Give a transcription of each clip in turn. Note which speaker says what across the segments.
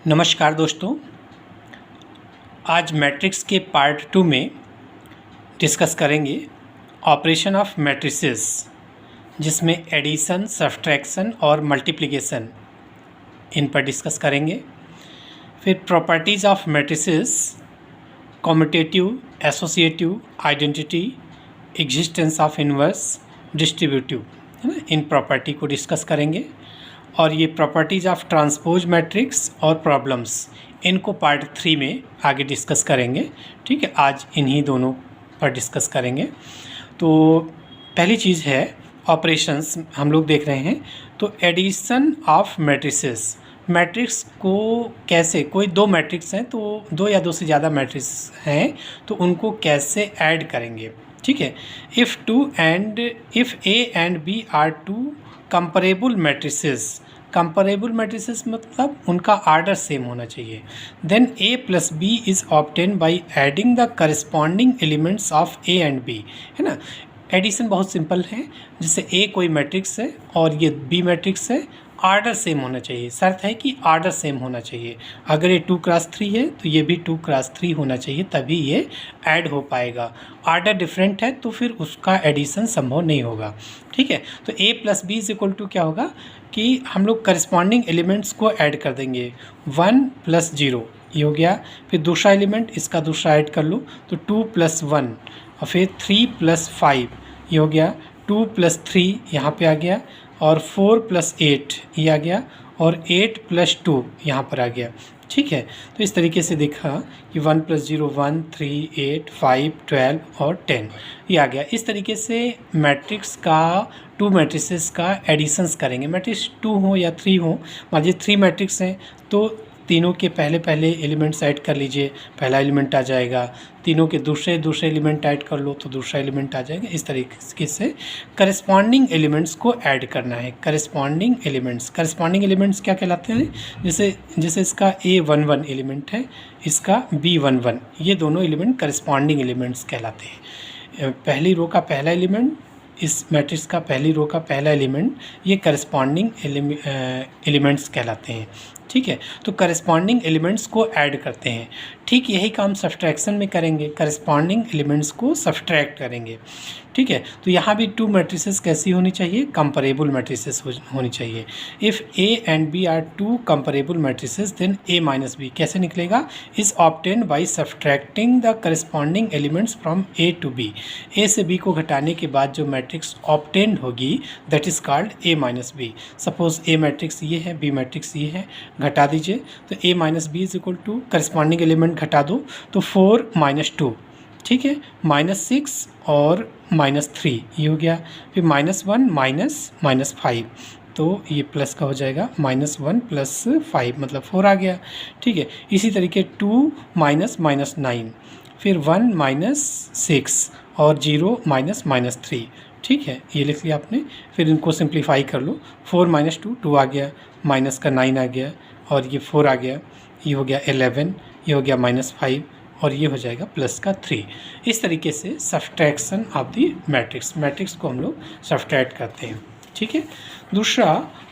Speaker 1: नमस्कार दोस्तों, आज मैट्रिक्स के पार्ट 2 में डिस्कस करेंगे ऑपरेशन ऑफ मैट्रिसेस, जिसमें एडिशन, सब्ट्रैक्शन और मल्टीप्लिकेशन इन पर डिस्कस करेंगे। फिर properties of matrices, commutative, associative, identity, existence of inverse, distributive, है ना, इन प्रॉपर्टी को डिस्कस करेंगे। और ये प्रॉपर्टीज़ ऑफ ट्रांसपोज मैट्रिक्स और प्रॉब्लम्स, इनको पार्ट 3 में आगे डिस्कस करेंगे। ठीक है, आज इन्हीं दोनों पर डिस्कस करेंगे। तो पहली चीज़ है ऑपरेशंस, हम लोग देख रहे हैं। तो एडिशन ऑफ मैट्रिसेस, मैट्रिक्स को कैसे, कोई दो मैट्रिक्स हैं तो दो या दो से ज़्यादा मैट्रिक्स हैं तो उनको कैसे ऐड करेंगे। ठीक है, if A and B are two comparable matrices, comparable matrices मतलब उनका आर्डर सेम होना चाहिए। Then A plus B is obtain by adding the corresponding elements of A and B, है ना। एडिशन बहुत सिंपल है, जैसे ए कोई मैट्रिक्स है और ये बी मैट्रिक्स है, आर्डर सेम होना चाहिए। शर्त है कि आर्डर सेम होना चाहिए। अगर ये 2x3 है तो ये भी 2x3 होना चाहिए, तभी ये ऐड हो पाएगा। आर्डर डिफरेंट है तो फिर उसका एडिशन संभव नहीं होगा। ठीक है, तो a plus B is equal to क्या होगा कि हम लोग करस्पॉन्डिंग एलिमेंट्स को ऐड कर देंगे। 1 + 0 ये हो गया। फिर दूसरा एलिमेंट, इसका दूसरा ऐड कर लो तो 2 + 1, और फिर 3 + 5 ये हो गया। 2 + 3 यहाँ पे आ गया, और 4 + 8 ये आ गया, और 8 + 2 यहाँ पर आ गया। ठीक है, तो इस तरीके से देखा कि 1 + 0 1, 3, 8, 5, 12 और 10 ये आ गया। इस तरीके से मैट्रिक्स का, टू मैट्रिसेस का एडिशंस करेंगे। मैट्रिक्स 2 हो या 3 हो, मान लीजिए 3 मैट्रिक्स हैं तो तीनों के पहले एलिमेंट्स ऐड कर लीजिए, पहला एलिमेंट आ जाएगा। तीनों के दूसरे एलिमेंट ऐड कर लो तो दूसरा एलिमेंट आ जाएगा। इस तरीके से करस्पॉन्डिंग एलिमेंट्स को ऐड करना है। करस्पॉन्डिंग एलिमेंट्स क्या कहलाते हैं? जैसे इसका A11 एलिमेंट है, इसका B11, ये दोनों एलिमेंट करस्पॉन्डिंग एलिमेंट्स कहलाते हैं। पहली रो का पहला एलिमेंट, इस मैट्रिक्स का पहली रो का पहला एलिमेंट, ये करस्पॉन्डिंग एलिमेंट्स कहलाते हैं। ठीक है, तो करस्पॉन्डिंग एलिमेंट्स को ऐड करते हैं। ठीक यही काम सब्ट्रैक्शन में करेंगे, करस्पॉन्डिंग एलिमेंट्स को सब्ट्रैक्ट करेंगे। ठीक है, तो यहाँ भी टू मैट्रिसेस कैसी होनी चाहिए? कंपरेबल मैट्रिसेस होनी चाहिए। If A and B are two comparable matrices then A minus B कैसे निकलेगा? Is obtain by subtracting the corresponding elements from A to B. A से बी को घटाने के बाद जो मैट्रिक्स ऑब्टेन होगी that is called A minus B. Suppose a matrix ये है, बी मैट्रिक्स ये है, घटा दीजिए तो a minus B is equal to, corresponding element घटा दो तो 4 - 2, ठीक है, -6 और -3 ये हो गया। फिर -1 -5, तो ये प्लस का हो जाएगा, -1 + 5 मतलब 4 आ गया। ठीक है, इसी तरीके 2 - -9, फिर 1 - 6 और 0 - -3। ठीक है, ये लिख लिया आपने। फिर इनको सिंप्लीफाई कर लो, 4 - 2 2 आ गया, माइनस का 9 आ गया, और ये 4 आ गया, ये हो गया 11, ये हो गया -5, और ये हो जाएगा प्लस का 3। इस तरीके से सब्ट्रैक्शन ऑफ दी मैट्रिक्स को हम लोग सब्ट्रैक्ट करते हैं। ठीक है, दूसरा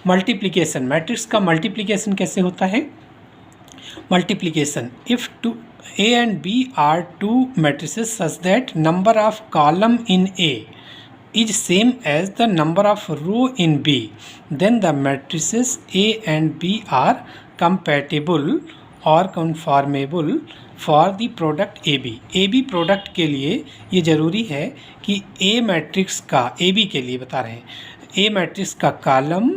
Speaker 1: मल्टीप्लिकेशन। मैट्रिक्स का मल्टीप्लिकेशन कैसे होता है? Multiplication, if A and B are two matrices such that number of column in A is same as the number of row in B, then the matrices A and B are compatible or conformable for the product AB। AB product के लिए ये ज़रूरी है कि A matrix का, AB के लिए बता रहे हैं, A मैट्रिक्स का कॉलम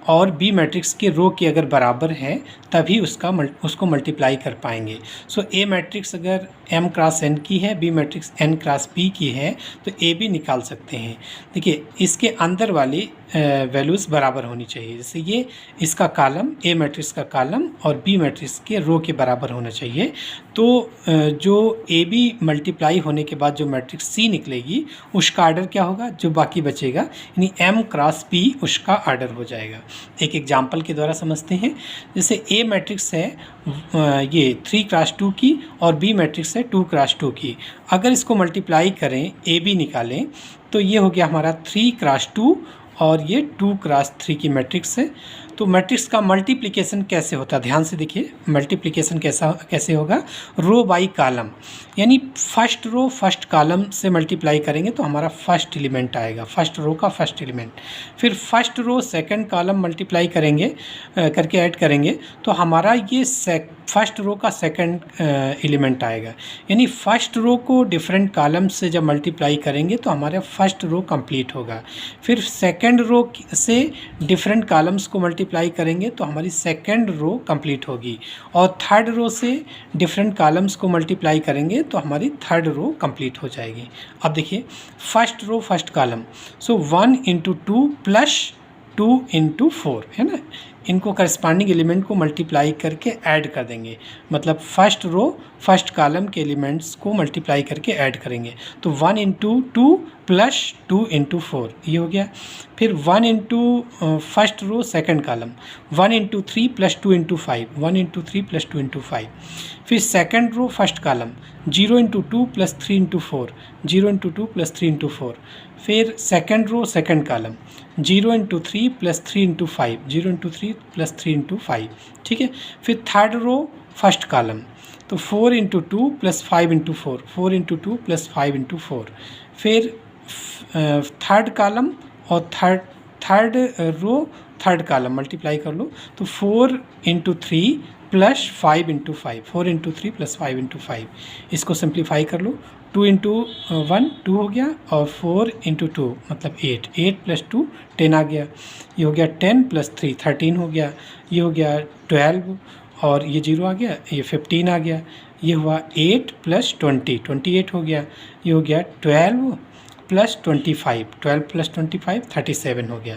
Speaker 1: और बी मैट्रिक्स के रो के अगर बराबर हैं तभी उसको मल्टीप्लाई कर पाएंगे। सो ए मैट्रिक्स अगर m क्रॉस n की है, B matrix n cross p की है, तो ए भी निकाल सकते हैं। देखिए, इसके अंदर वाली वैल्यूज़ बराबर होनी चाहिए। जैसे ये इसका कॉलम, ए मैट्रिक्स का कॉलम और बी मैट्रिक्स के रो के बराबर होना चाहिए। तो जो ए बी मल्टीप्लाई होने के बाद जो मैट्रिक्स सी निकलेगी उसका आर्डर क्या होगा? जो बाकी बचेगा, यानी m क्रॉस p उसका आर्डर हो जाएगा। एक एग्जाम्पल के द्वारा समझते हैं। जैसे ए मैट्रिक्स है ये 3x2 की और बी मैट्रिक्स है 2x2 की। अगर इसको मल्टीप्लाई करें, ए बी निकालें, तो ये हो गया हमारा 3x2 और ये 2x3 की मैट्रिक्स है। तो मैट्रिक्स का मल्टीप्लिकेशन कैसे होता है, ध्यान से देखिए। मल्टीप्लिकेशन कैसे होगा, रो बाई कॉलम, यानी फर्स्ट रो फर्स्ट कॉलम से मल्टीप्लाई करेंगे तो हमारा फर्स्ट एलिमेंट आएगा, फर्स्ट रो का फर्स्ट एलिमेंट। फिर first row second column multiply करेंगे करके ऐड करेंगे तो हमारा ये फर्स्ट रो का सेकंड एलिमेंट आएगा। यानी फर्स्ट रो को डिफरेंट कॉलम से जब मल्टीप्लाई करेंगे तो हमारा फर्स्ट रो कंप्लीट होगा। फिर सेकंड रो से डिफरेंट कॉलम्स को मल्टीप्लाई करेंगे तो हमारी सेकंड रो कंप्लीट होगी, और थर्ड रो से डिफरेंट कॉलम्स को मल्टीप्लाई करेंगे तो हमारी थर्ड रो कंप्लीट हो जाएगी। अब देखिए फर्स्ट रो फर्स्ट कॉलम, सो 1 × 2 + 2 × 4 है ना, इनको करस्पॉन्डिंग एलिमेंट को मल्टीप्लाई करके ऐड कर देंगे, मतलब फर्स्ट रो फर्स्ट कॉलम के एलिमेंट्स को मल्टीप्लाई करके ऐड करेंगे तो 1 × 2 + 2 × 4 ये हो गया। फिर 1 × फर्स्ट रो सेकंड कॉलम, 1 × 3 + 2 × 5, 1 × 3 + 2 × 5। फिर सेकंड रो फर्स्ट कॉलम 0 × 2 + 3 × 4, 0 × 2 + 3 × 4। फिर सेकंड रो सेकंड कॉलम 0 × 3 + 3 × 5, 0 × 3 + 3 × 5, ठीक है। फिर थर्ड रो फर्स्ट कॉलम तो 4 × 2 + 5 × 4, 4 × 2 + 5 × 4। फिर थर्ड कॉलम और third row third column multiply कर लो तो 4 × 3 + 5 × 5, 4 × 3 + 5 × 5। इसको सिंप्लीफाई कर लो, 2 × 1 2 हो गया और 4 × 2 मतलब 8, 8 + 2 10 आ गया, ये हो गया 10 + 3 13 हो गया, ये हो गया 12 और ये 0 आ गया, ये 15 आ गया, ये हुआ 8 + 20 28 हो गया, ये हो गया 12 + 25, 12 + 25 37 हो गया।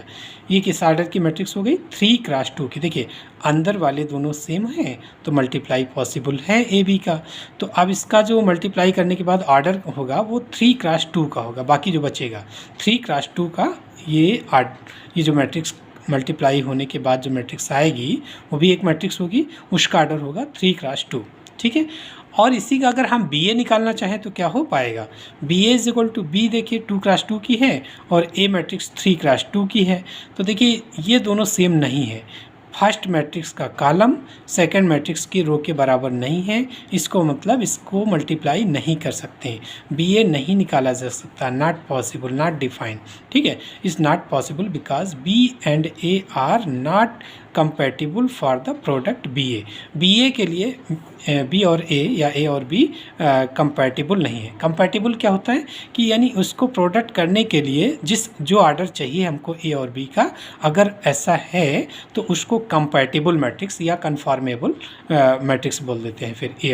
Speaker 1: ये किस ऑर्डर की मैट्रिक्स हो गई, 3 × 2 की। देखिए अंदर वाले दोनों सेम हैं तो मल्टीप्लाई पॉसिबल है ए बी का, तो अब इसका जो मल्टीप्लाई करने के बाद ऑर्डर होगा वो 3 × 2 का होगा, बाकी जो बचेगा 3 × 2 का ये जो मैट्रिक्स मल्टीप्लाई होने के बाद जो मैट्रिक्स आएगी वो भी एक मैट्रिक्स होगी, उसका ऑर्डर होगा 3 × 2, ठीक है। और इसी का अगर हम बी ए निकालना चाहें तो क्या हो पाएगा, बी ए = बी, देखिए 2 × 2 की है और ए मैट्रिक्स 3 × 2 की है, तो देखिए ये दोनों सेम नहीं है। फर्स्ट मैट्रिक्स का कॉलम सेकंड मैट्रिक्स की रो के बराबर नहीं है, इसको मतलब इसको मल्टीप्लाई नहीं कर सकते, बी ए नहीं निकाला जा सकता, नॉट पॉसिबल, नॉट डिफाइंड, ठीक है। Is not possible because B and A are not compatible for the product B A. B A के लिए बी और ए या ए और बी कंपैटिबल नहीं है। कंपैटिबल क्या होता है कि यानी उसको प्रोडक्ट करने के लिए जो ऑर्डर चाहिए हमको ए और बी का, अगर ऐसा है तो उसको कंपैटिबल मैट्रिक्स या कन्फॉर्मेबल मैट्रिक्स बोल देते हैं। फिर ए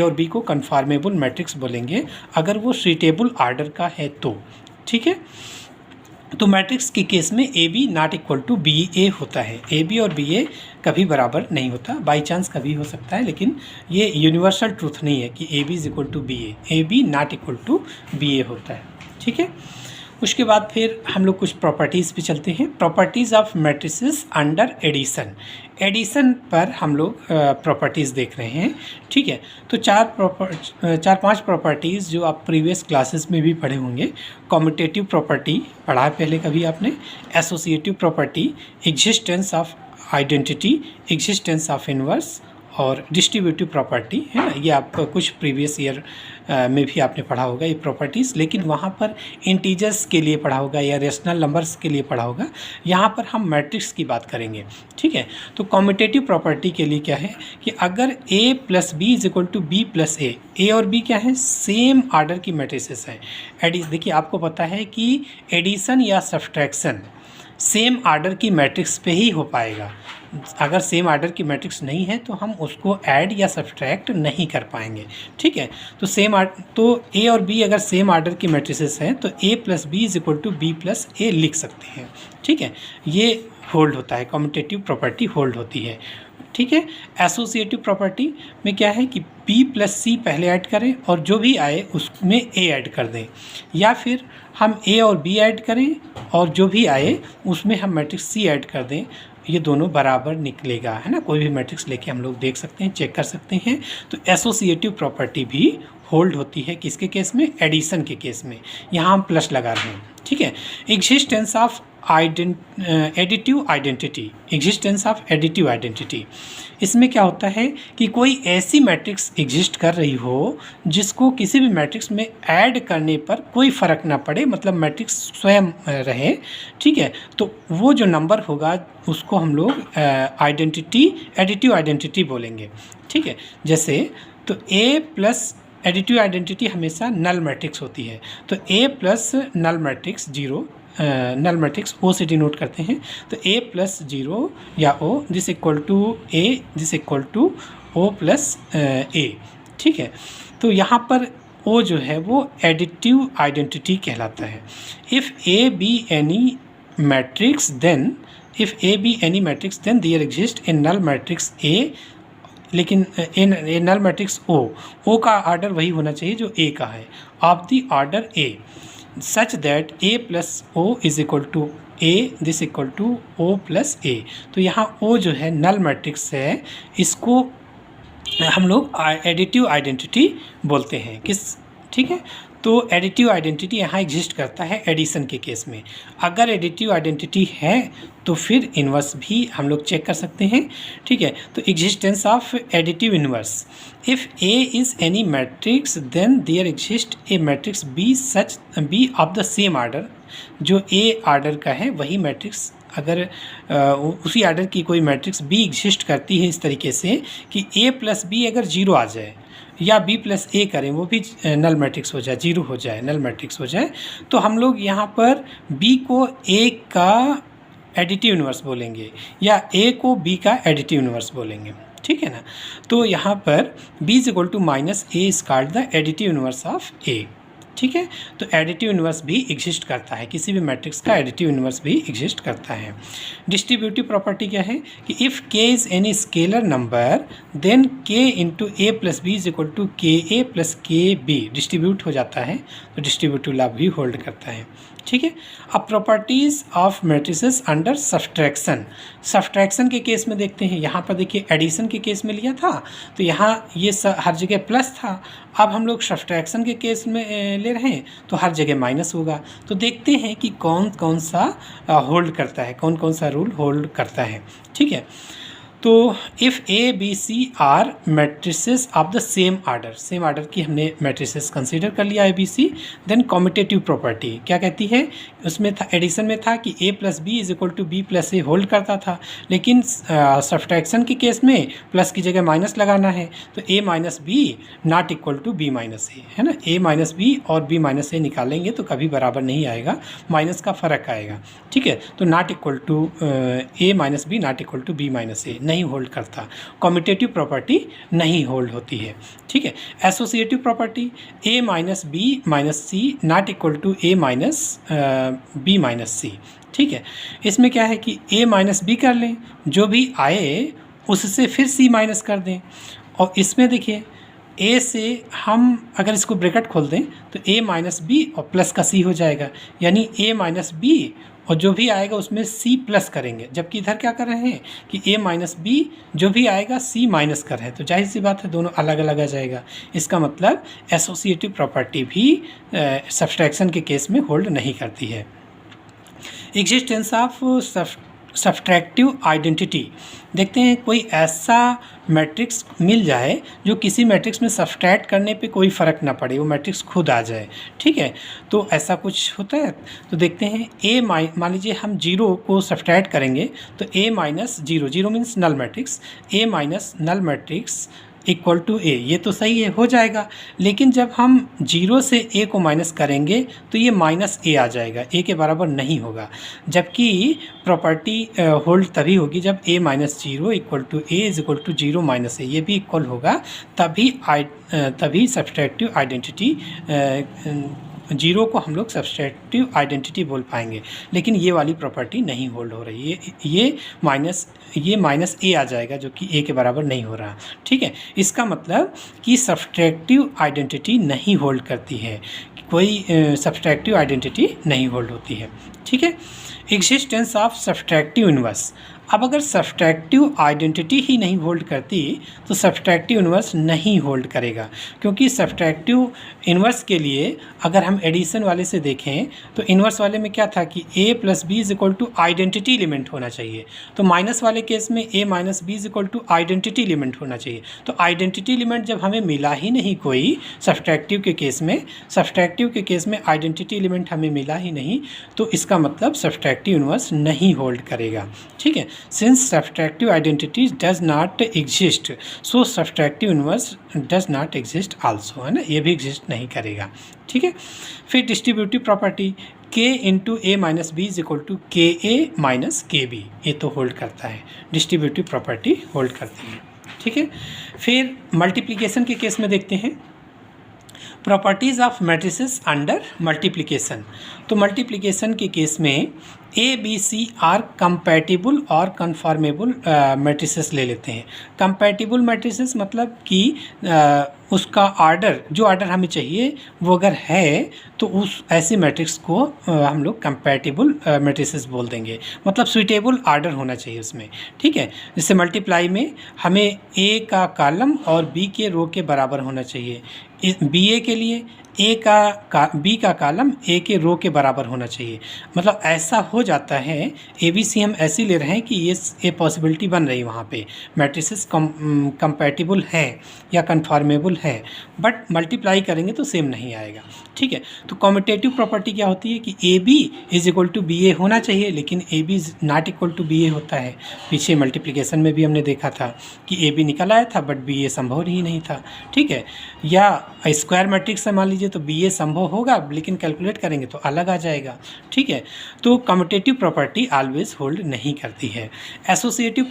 Speaker 1: और बी को कन्फॉर्मेबल मैट्रिक्स बोलेंगे अगर वो सुइटेबल ऑर्डर का है तो, ठीक है। तो मैट्रिक्स के केस में ए बी ≠ बी ए होता है, ए बी और बी ए कभी बराबर नहीं होता, बाई चांस कभी हो सकता है, लेकिन ये यूनिवर्सल ट्रूथ नहीं है कि A B = B A B ≠ B A होता है, ठीक है। उसके बाद फिर हम लोग कुछ प्रॉपर्टीज़ पे चलते हैं, properties of matrices under addition पर हम लोग प्रॉपर्टीज़ देख रहे हैं, ठीक है। तो 4-5 प्रॉपर्टीज़ जो आप प्रीवियस क्लासेस में भी पढ़े होंगे। कॉम्यूटेटिव प्रॉपर्टी पढ़ा है पहले कभी आपने, associative property, existence of identity, existence of inverse और डिस्ट्रीब्यूटिव प्रॉपर्टी, है ना। ये आपको कुछ प्रीवियस ईयर में भी आपने पढ़ा होगा ये प्रॉपर्टीज़, लेकिन वहाँ पर इंटीजर्स के लिए पढ़ा होगा या रेशनल नंबर्स के लिए पढ़ा होगा। यहाँ पर हम मैट्रिक्स की बात करेंगे, ठीक है। तो कॉम्यूटेटिव प्रॉपर्टी के लिए क्या है कि अगर a + b = b + a, ए और बी क्या है, सेम ऑर्डर की मैट्रिसेस हैं। देखिए आपको पता है कि एडिशन या सब्सट्रैक्शन सेम ऑर्डर की मैट्रिक्स पे ही हो पाएगा। अगर सेम ऑर्डर की मैट्रिक्स नहीं है तो हम उसको ऐड या सब्सट्रैक्ट नहीं कर पाएंगे, ठीक है। तो ए और बी अगर सेम ऑर्डर की मैट्रिसेस हैं तो a + b = b + a लिख सकते हैं, ठीक है। ये होल्ड होता है, कम्यूटेटिव प्रॉपर्टी होल्ड होती है, ठीक है। एसोसिएटिव प्रॉपर्टी में क्या है कि b + c पहले ऐड करें और जो भी आए उसमें a ऐड कर दें, या फिर हम a और b ऐड करें और जो भी आए उसमें हम मैट्रिक्स c ऐड कर दें, ये दोनों बराबर निकलेगा, है ना। कोई भी मैट्रिक्स लेके हम लोग देख सकते हैं, चेक कर सकते हैं। तो एसोसिएटिव प्रॉपर्टी भी होल्ड होती है किसके केस में, एडिशन के केस में। यहाँ हम प्लस लगा रहे हैं, ठीक है। Existence of additive identity, existence of additive identity. इसमें क्या होता है कि कोई ऐसी मैट्रिक्स एग्जिस्ट कर रही हो जिसको किसी भी मैट्रिक्स में ऐड करने पर कोई फ़र्क ना पड़े, मतलब मैट्रिक्स स्वयं रहे, ठीक है। तो वो जो नंबर होगा उसको हम लोग आइडेंटिटी, एडिटिव आइडेंटिटी बोलेंगे, ठीक है। जैसे तो ए प्लस एडिटिव आइडेंटिटी हमेशा नल मैट्रिक्स होती है, तो A plus null matrix 0, null matrix O से डिनोट करते हैं, तो ए प्लस 0 या O this equal to A this equal to O plus A, ठीक है। तो यहाँ पर ओ जो है वो एडिटिव आइडेंटिटी कहलाता है। If A B any matrix then there exist a null matrix A, लेकिन ए नल मैट्रिक्स ओ का ऑर्डर वही होना चाहिए जो ए का है, of the order A, such that A plus O is equal to A this equal to O plus A. तो यहाँ ओ जो है नल मैट्रिक्स है, इसको हम लोग एडिटिव आइडेंटिटी बोलते हैं, ठीक है। तो एडिटिव आइडेंटिटी यहाँ एग्जिस्ट करता है एडिशन के केस में। अगर एडिटिव आइडेंटिटी है तो फिर इन्वर्स भी हम लोग चेक कर सकते हैं, ठीक है। तो existence of additive inverse, if A is any matrix then there exist a matrix B of the same order, जो ए ऑर्डर का है वही मैट्रिक्स, अगर उसी ऑर्डर की कोई मैट्रिक्स बी एग्जिस्ट करती है इस तरीके से कि ए प्लस बी अगर 0 आ जाए या बी प्लस ए करें वो भी नल मैट्रिक्स हो जाए, 0 हो जाए, नल मैट्रिक्स हो जाए, तो हम लोग यहाँ पर बी को ए का एडिटिव इन्वर्स बोलेंगे या ए को बी का एडिटिव इन्वर्स बोलेंगे, ठीक है ना। तो यहाँ पर b is equal to minus A is called the additive inverse of A, ठीक है। तो एडिटिव इन्वर्स भी एग्जिस्ट करता है, किसी भी मैट्रिक्स का एडिटिव इन्वर्स भी एग्जिस्ट करता है। डिस्ट्रीब्यूटिव प्रॉपर्टी क्या है कि if k is any scalar number then k into A plus B is equal to K A plus K B, distribute हो जाता है तो डिस्ट्रीब्यूटिव लॉ भी होल्ड करता है, ठीक है। अब properties of matrices under subtraction, subtraction के केस में देखते हैं। यहाँ पर देखिए एडिशन के केस में लिया था तो यहाँ ये हर जगह प्लस था, अब हम लोग सब्सट्रैक्शन के केस में ले रहे हैं तो हर जगह माइनस होगा। तो देखते हैं कि कौन कौन सा होल्ड करता है, कौन कौन सा रूल होल्ड करता है, ठीक है। तो if A B C are matrices of the same order, same order की हमने मैट्रिसेस कंसीडर कर लिया A B C, then commutative property क्या कहती है, उसमें था एडिशन में था कि A plus B is equal to B plus A hold करता था, लेकिन सब्सट्रैक्शन के केस में प्लस की जगह माइनस लगाना है तो A minus B not equal to B minus A, है ना। ए माइनस बी और बी माइनस ए निकालेंगे तो कभी बराबर नहीं आएगा, माइनस का फ़र्क आएगा, ठीक है। तो not equal to A minus B not equal to B minus A नहीं होल्ड करता, कॉम्यूटेटिव प्रॉपर्टी नहीं होल्ड होती है, ठीक है। Associative property A minus B minus C not equal to A minus B minus C, ठीक है। इसमें क्या है कि ए माइनस बी कर लें, जो भी आए उससे फिर सी माइनस कर दें, और इसमें देखिए ए से हम अगर इसको ब्रैकेट खोल दें तो ए माइनस बी और प्लस का सी हो जाएगा, यानी ए माइनस बी और जो भी आएगा उसमें सी प्लस करेंगे, जबकि इधर क्या कर रहे हैं कि ए माइनस बी जो भी आएगा सी माइनस कर रहे हैं, तो जाहिर सी बात है दोनों अलग अलग आ जाएगा। इसका मतलब एसोसिएटिव प्रॉपर्टी भी सब्सट्रैक्शन के केस में होल्ड नहीं करती है। एग्जिस्टेंस ऑफ सब्सट्रैक्टिव आइडेंटिटी, देखते हैं कोई ऐसा मैट्रिक्स मिल जाए जो किसी मैट्रिक्स में सब्सट्रैक्ट करने पे कोई फ़र्क ना पड़े, वो मैट्रिक्स खुद आ जाए, ठीक है। तो ऐसा कुछ होता है, तो देखते हैं ए मान लीजिए हम 0 को सब्सट्रैक्ट करेंगे तो A minus 0, 0 means null matrix, A minus null matrix equal to A, ये तो सही है, हो जाएगा। लेकिन जब हम 0 से ए को माइनस करेंगे तो ये माइनस ए आ जाएगा, ए के बराबर नहीं होगा, जबकि प्रॉपर्टी होल्ड तभी होगी जब A minus 0 equal to A is equal to 0 minus A, ये भी इक्वल होगा, तभी सब्सट्रैक्टिव आइडेंटिटी 0 को हम लोग सब्सट्रैक्टिव आइडेंटिटी बोल पाएंगे। लेकिन ये वाली प्रॉपर्टी नहीं होल्ड हो रही है, ये माइनस ए आ जाएगा जो कि ए के बराबर नहीं हो रहा, ठीक है। इसका मतलब कि सब्सट्रैक्टिव आइडेंटिटी नहीं होल्ड करती है, कोई सब्सट्रैक्टिव आइडेंटिटी नहीं होल्ड होती है, ठीक है। एग्जिस्टेंस ऑफ सब्सट्रैक्टिव इन्वर्स, अब अगर सब्सट्रैक्टिव आइडेंटिटी ही नहीं होल्ड करती तो सब्सट्रैक्टिव इन्वर्स नहीं होल्ड करेगा, क्योंकि सब्सट्रैक्टिव इन्वर्स के लिए अगर हम एडिशन वाले से देखें तो इन्वर्स वाले में क्या था कि a plus B is equal to identity element होना चाहिए, तो माइनस वाले केस में a minus B is equal to identity element होना चाहिए। तो आइडेंटिटी एलिमेंट जब हमें मिला ही नहीं कोई सब्सट्रैक्टिव के केस में आइडेंटिटी एलिमेंट हमें मिला ही नहीं, तो इसका मतलब सब्सट्रैक्टिव इन्वर्स नहीं होल्ड करेगा। ठीक है, since subtractive identity does not exist so subtractive inverse does not exist also, है ना, ये भी एग्जिस्ट नहीं करेगा। ठीक है, फिर distributive property k into A minus B is equal to K A minus के बी, ये तो होल्ड करता है, डिस्ट्रीब्यूटिव प्रॉपर्टी होल्ड करती है। ठीक है, फिर मल्टीप्लिकेशन के केस में देखते हैं properties of matrices under multiplication. तो मल्टीप्लिकेशन के केस में A B C are compatible और कन्फॉर्मेबल मैट्रिसेस ले लेते हैं। कंपैटिबल मैट्रिसेस मतलब कि उसका आर्डर, जो आर्डर हमें चाहिए वो अगर है तो उस ऐसे मैट्रिक्स को हम लोग कंपैटिबल मैट्रिसेस बोल देंगे, मतलब सुइटेबल आर्डर होना चाहिए उसमें। ठीक है, जैसे मल्टीप्लाई में हमें ए का कॉलम और बी के रो के बराबर होना चाहिए, बी ए के लिए बी का कॉलम ए के रो के बराबर होना चाहिए। मतलब ऐसा हो जाता है, ए बी सी हम ऐसे ले रहे हैं कि ये पॉसिबिलिटी बन रही है, वहाँ पे मैट्रिसेस कंपैटिबल है या कन्फॉर्मेबल है, बट मल्टीप्लाई करेंगे तो सेम नहीं आएगा। ठीक है, तो कॉम्यूटेटिव प्रॉपर्टी क्या होती है कि A B is equal to B A होना चाहिए, लेकिन A B is not equal to B A होता है। पीछे मल्टीप्लिकेशन में भी हमने देखा था कि ए बी निकल आया था बट बी ए संभव ही नहीं था। ठीक है, या स्क्वायर मैट्रिक्स से मान लीजिए तो बी ए संभव होगा, लेकिन कैलकुलेट करेंगे तो अलग आ जाएगा। ठीक है, तो कम्यूटेटिव प्रॉपर्टी ऑलवेज होल्ड नहीं करती है। एसोसिएटिव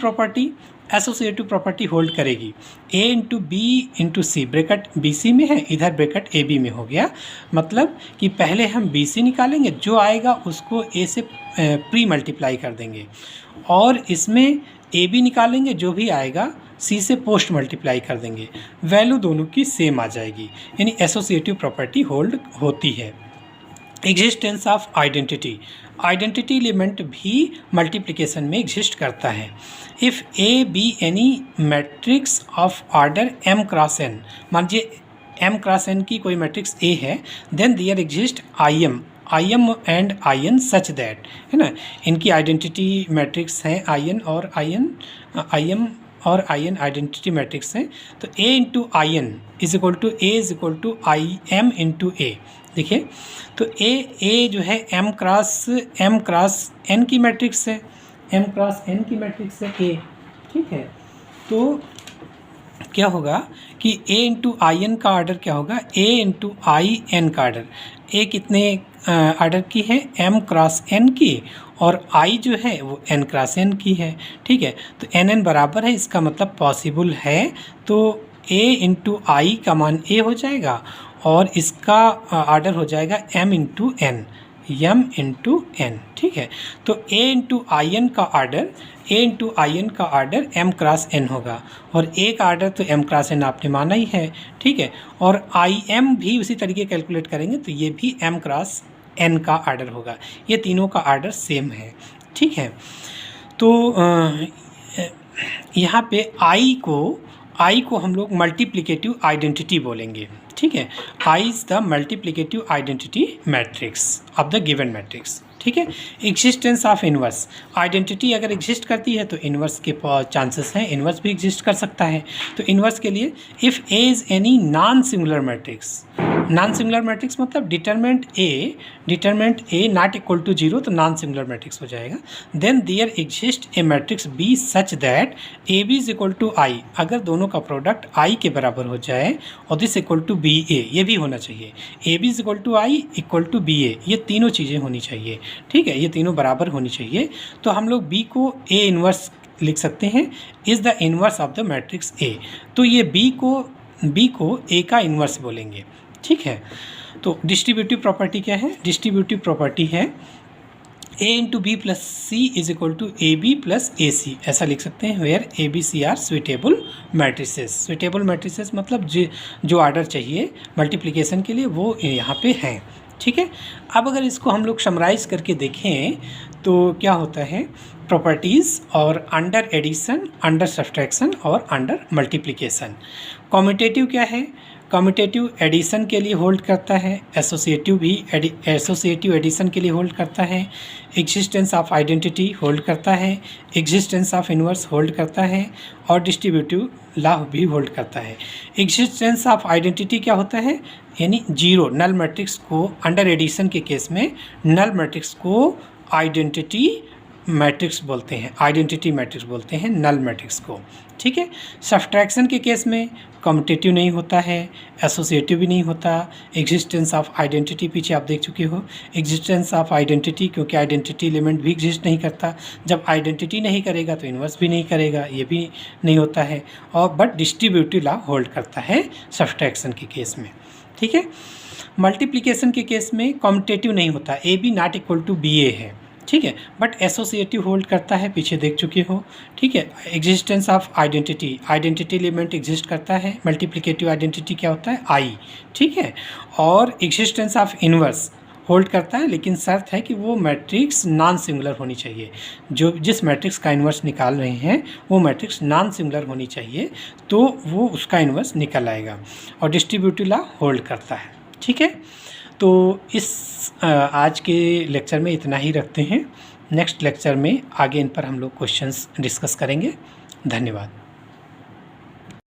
Speaker 1: प्रॉपर्टी होल्ड करेगी। ए इंटू बी इंटू सी, ब्रैकेट बी सी में है, इधर ब्रैकेट ए बी में हो गया, मतलब कि पहले हम बी सी निकालेंगे, जो आएगा उसको ए से प्री मल्टीप्लाई कर देंगे, और इसमें ए बी निकालेंगे, जो भी आएगा सी से पोस्ट मल्टीप्लाई कर देंगे, वैल्यू दोनों की सेम आ जाएगी, यानी एसोसिएटिव प्रॉपर्टी होल्ड होती है। एग्जिस्टेंस ऑफ आइडेंटिटी एलिमेंट भी मल्टीप्लिकेशन में एग्जिस्ट करता है। If A B any matrix of order m cross n, मान लीजिए m क्रॉस n की कोई मैट्रिक्स A है, then there exist im and in such that, है ना, इनकी आइडेंटिटी मैट्रिक्स हैं in और im और in आइडेंटिटी मैट्रिक्स हैं। तो a into in is equal to a is equal to im into a। देखिए, तो a जो है m क्रॉस n की मैट्रिक्स है, m क्रॉस n की मैट्रिक्स है a। ठीक है, तो क्या होगा कि a इंटू in का ऑर्डर क्या होगा, a इंटू in का ऑर्डर, a कितने ऑर्डर की है, m क्रॉस n की, और i जो है वो n क्रॉस n की है। ठीक है, तो n बराबर है, इसका मतलब पॉसिबल है, तो a इंटू आई का मान a हो जाएगा, और इसका ऑर्डर हो जाएगा m into n, m into n। ठीक है, तो a इंटू in का ऑर्डर m क्रॉस n होगा, और a का ऑर्डर तो m क्रॉस n आपने माना ही है। ठीक है, और im भी उसी तरीके कैलकुलेट करेंगे तो ये भी m क्रॉस n का ऑर्डर होगा, ये तीनों का ऑर्डर सेम है। ठीक है, तो यहाँ पे I को हम लोग मल्टीप्लिकेटिव आइडेंटिटी बोलेंगे। ठीक है, I is the multiplicative identity matrix of the given matrix. ठीक है, एग्जिस्टेंस ऑफ इन्वर्स, आइडेंटिटी अगर एग्जिस्ट करती है तो इन्वर्स के चांसेस हैं, इन्वर्स भी एग्जिस्ट कर सकता है। तो इन्वर्स के लिए if A is any non singular matrix मतलब determinant A not equal to 0, तो नॉन सिंगुलर मैट्रिक्स हो जाएगा। Then there exist a matrix B such that A B is equal to I, अगर दोनों का प्रोडक्ट आई के बराबर हो जाए, और this equal to B A, ये भी होना चाहिए, A B is equal to I equal to B A, ये तीनों चीज़ें होनी चाहिए। ठीक है, ये तीनों बराबर होनी चाहिए, तो हम लोग बी को ए इन्वर्स लिख सकते हैं, is the inverse of the matrix A. तो ये बी को ए का इन्वर्स बोलेंगे। ठीक है, तो डिस्ट्रीब्यूटिव प्रॉपर्टी क्या है, डिस्ट्रीब्यूटिव प्रॉपर्टी है a into B plus C is equal to A B plus A C, ऐसा लिख सकते हैं, where A B C are suitable matrices मतलब जो ऑर्डर चाहिए मल्टीप्लिकेशन के लिए वो यहाँ पे हैं। ठीक है, अब अगर इसको हम लोग समराइज़ करके देखें तो क्या होता है, प्रॉपर्टीज़ और अंडर एडिशन, अंडर सब्ट्रैक्शन और अंडर मल्टीप्लिकेशन। कॉम्यूटेटिव क्या है, कॉम्यूटेटिव एडिशन के लिए होल्ड करता है, एसोसिएटिव भी एसोसिएटिव एडिशन के लिए होल्ड करता है, एग्जिस्टेंस ऑफ आइडेंटिटी होल्ड करता है, एग्जिस्टेंस ऑफ इन्वर्स होल्ड करता है और डिस्ट्रीब्यूटिव लॉ भी होल्ड करता है। एग्जिस्टेंस ऑफ आइडेंटिटी क्या होता है, यानी जीरो नल मैट्रिक्स को अंडर एडिशन के केस में नल मैट्रिक्स को आइडेंटिटी मैट्रिक्स बोलते हैं, आइडेंटिटी मैट्रिक्स बोलते हैं नल मैट्रिक्स को, ठीक है। सब्ट्रैक्शन के केस में कम्यूटेटिव नहीं होता है, एसोसिएटिव भी नहीं होता, एग्जिस्टेंस ऑफ आइडेंटिटी पीछे आप देख चुके हो, एग्जिस्टेंस ऑफ आइडेंटिटी क्योंकि आइडेंटिटी एलिमेंट भी एग्जिस्ट नहीं करता, जब आइडेंटिटी नहीं करेगा तो इन्वर्स भी नहीं करेगा, ये भी नहीं होता है, और बट डिस्ट्रीब्यूटिव लॉ होल्ड करता है सब्ट्रैक्शन के केस में, ठीक है। मल्टीप्लिकेशन के केस में कम्यूटेटिव नहीं होता, A B not equal to B A है, ठीक है, बट एसोसिएटिव होल्ड करता है, पीछे देख चुके हो, ठीक है। Existence of identity, identity element exist करता है, मल्टीप्लिकेटिव आइडेंटिटी क्या होता है, आई, ठीक है। और एग्जिस्टेंस ऑफ इन्वर्स होल्ड करता है, लेकिन शर्त है कि वो मैट्रिक्स नॉन सिंगुलर होनी चाहिए, जो जिस मैट्रिक्स का इन्वर्स निकाल रहे हैं वो मैट्रिक्स नॉन सिंगुलर होनी चाहिए, तो वो उसका इन्वर्स निकल आएगा। और डिस्ट्रीब्यूटिव लॉ होल्ड करता है, ठीक है। तो इस आज के लेक्चर में इतना ही रखते हैं, नेक्स्ट लेक्चर में आगे इन पर हम लोग क्वेश्चंस डिस्कस करेंगे। धन्यवाद।